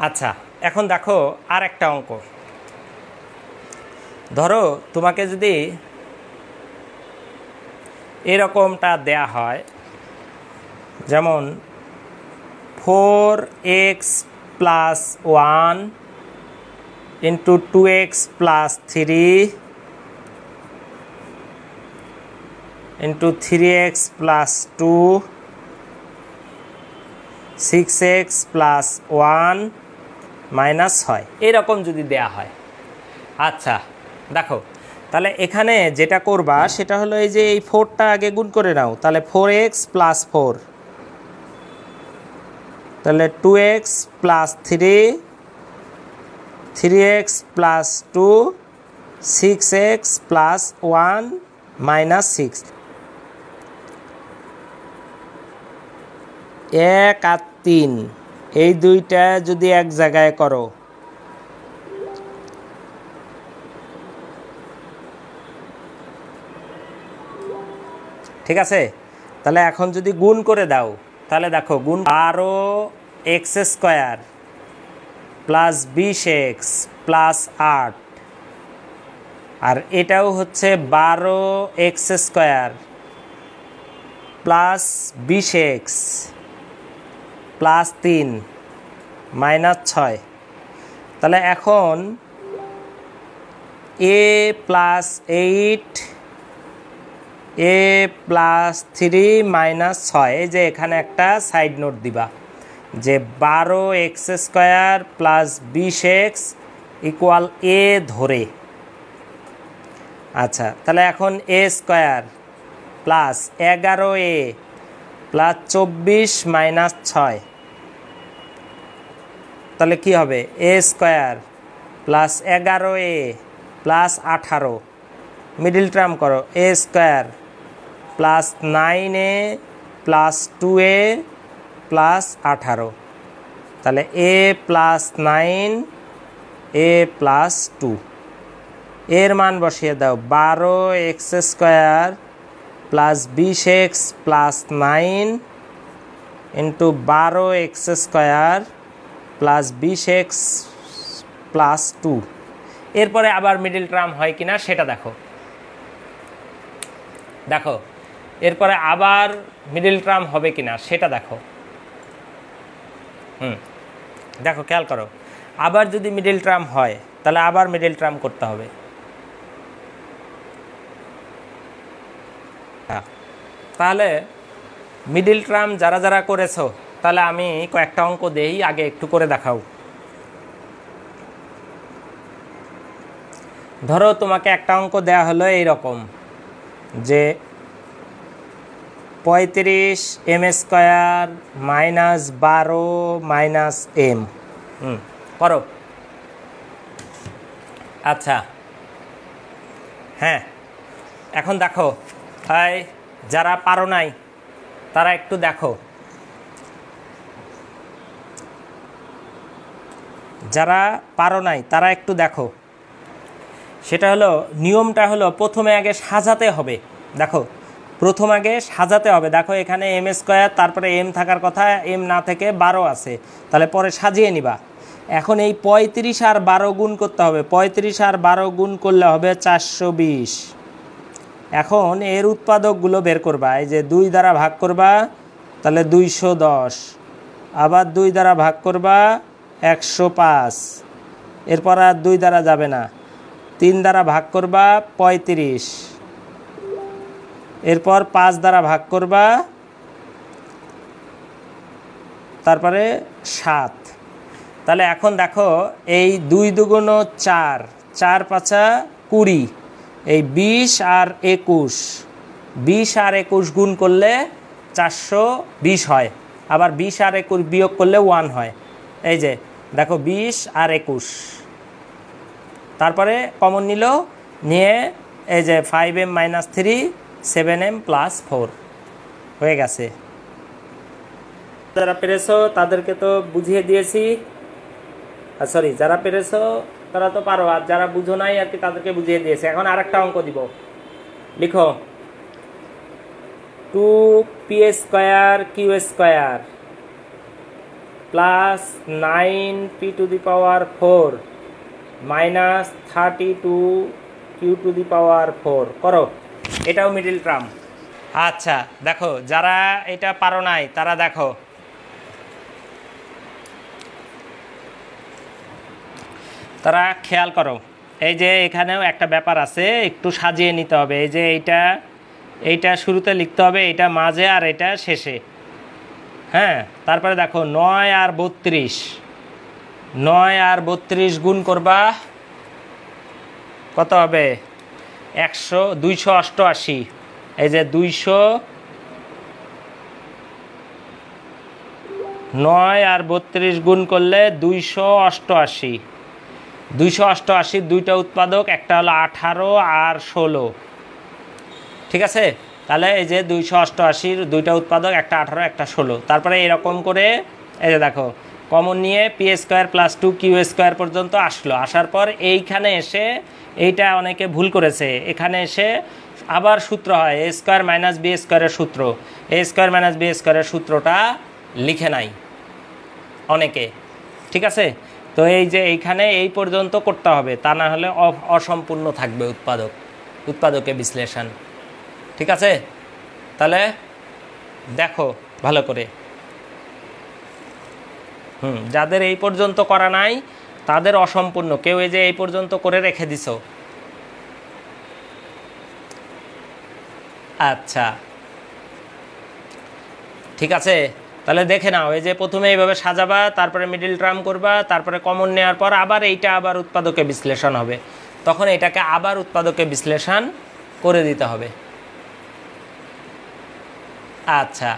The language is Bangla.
আচ্ছা, এখন দেখো আর একটা অঙ্ক। ধরো তোমাকে যদি এরকমটা দেয়া হয়, যেমন 4x plus 1 into 2x plus 3 into 3x plus 2 6x plus 1 minus হয়, এরকম যদি দেয়া হয়। আচ্ছা দেখো, তাহলে এখানে যেটা করবা সেটা হলো এই যে এই 4টা আগে গুণ করে নাও, তাহলে 4x প্লাস 4, তাহলে 2x plus 3, 3x plus 2, 6x plus 1 minus 6। 1 আর 3 এই দুইটা যদি এক জায়গায় করো, ঠিক আছে, তাহলে এখন যদি গুণ করে দাও, তাহলে দেখো গুণ 12x square plus 20x plus 8, আর এটাও হচ্ছে 12x square plus 20x plus 3 minus 6। তাহলে এখন a plus 8, a plus 3 minus 6, এই যে এখানে একটা সাইড নোট দিবা যে 12x square plus 20x equal a ধরে। আচ্ছা, তাহলে এখন a square plus 11a plus 24 minus 6, তাহলে কি হবে? a square plus 11a plus 18, middle term করো, a square plus 9a plus 2a plus 18, তাহলে a প্লাস 9 a প্লাস 2, এর মান বসিয়ে দাও 12x square plus 20x plus 9 into 12x square plus 20x plus 2। এরপরে আবার মিডিল টার্ম হয় কিনা সেটা দেখো। দেখো এরপরে আবার মিডিল টার্ম হবে কিনা সেটা দেখো। দেখো খেয়াল করো, আবার যদি মিডিল টার্ম হয় তাহলে আবার মিডিল টার্ম করতে হবে। তাহলে মিডিল টার্ম যারা যারা করেছো, তাহলে আমি কয়েকটা অঙ্ক দেই, আগে একটু করে দেখাও। ধরো তোমাকে একটা অঙ্ক দেয়া হলো এইরকম যে 35m square minus 12 minus m, করো। আচ্ছা হ্যাঁ, এখন দেখো, যারা পারো নাই তারা একটু দেখো, যারা পারো নাই তারা একটু দেখো। সেটা হলো, নিয়মটা হলো প্রথমে আগে সাজাতে হবে। দেখো প্রথম আগে সাজাতে হবে। দেখো এখানে m স্কোয়ার, তারপরে m থাকার কথা, m না থেকে 12 আছে, তাহলে পরে সাজিয়ে নিবা। এখন এই 35 আর 12 গুণ করতে হবে, 35 আর 12 গুণ করলে হবে 420। এখন এর উৎপাদকগুলো বের করবা, এই যে 2 দ্বারা ভাগ করবা তাহলে 210, আবার 2 দ্বারা ভাগ করবা 105, এরপর আর 2 দ্বারা যাবে না, 3 দ্বারা ভাগ করবা 35, এরপর 5 দ্বারা ভাগ করবা, তারপরে 7। তাহলে এখন দেখো এই 2 দুগুণ 4, 4 পাঁচা 20, এই 20 আর 21, 20 আর 21 গুণ করলে 420 হয়, আবার 20 আর 21 বিয়োগ করলে 1 হয়। এই যে দেখো 20 আর 21, তারপরে কমন নিল, নিয়ে এই যে 5m মাইনাস 3 7m প্লাস 4 হয়ে গেছে। যারা পেরেছো তাদেরকে তো বুঝিয়ে দিয়েছি, সরি যারা পেরেছো তারা তো পারো, আর যারা বুঝো নাই আর কি তাদেরকে বুঝিয়ে দিয়েছে। এখন আর একটা অঙ্ক দিব, লিখো 2p square q square plus 9p⁴ minus 32q⁴ করো, এটাও মিডল টার্ম। আচ্ছা দেখো, যারা এটা পারো নাই তারা দেখো, তারা খেয়াল করো, এই যে এখানেও একটা ব্যাপার আছে, একটু সাজিয়ে নিতে হবে। এই যে এইটা শুরুতে লিখতে হবে, এটা মাঝে আর এটা শেষে। হ্যাঁ, তারপরে দেখো 9 আর 32, 9 আর 32 গুণ করবা, কত হবে? 288। এই যে 9 আর 32 গুণ করলে 288। 288 দুইটা উৎপাদক, একটা হলো 18 আর 16। ঠিক আছে, তাহলে এই যে 288 দুইটা উৎপাদক, একটা 18 একটা 16। তারপরে এরকম করে এই যে দেখো কমন নিয়ে p² + 2q² পর্যন্ত আসলো। আসার পর এইখানে এসে, এইটা অনেকে ভুল করেছে, এখানে এসে আবার সূত্র হয় a² - b² এর সূত্র। a² - b² এর সূত্রটা লিখে নাই অনেকে। ঠিক আছে, তো এই যে এইখানে এই পর্যন্ত করতে হবে, তা না হলে অসম্পূর্ণ থাকবে উৎপাদকে বিশ্লেষণ। ঠিক আছে, তাহলে দেখো ভালো করে। যাদের এই পর্যন্ত করা নাই তাদের অসম্পূর্ণ। কেউ এই যে এই পর্যন্ত করে রেখে দিছো। আচ্ছা ঠিক আছে, তাহলে দেখে নাও। এই যে প্রথমে এইভাবে সাজাবা, তারপরে মিডল টার্ম করবা, তারপরে কমন নেওয়ার পর আবার এইটা আবার উৎপাদকে বিশ্লেষণ হবে, তখন এটাকে আবার উৎপাদকে বিশ্লেষণ করে দিতে হবে। আচ্ছা।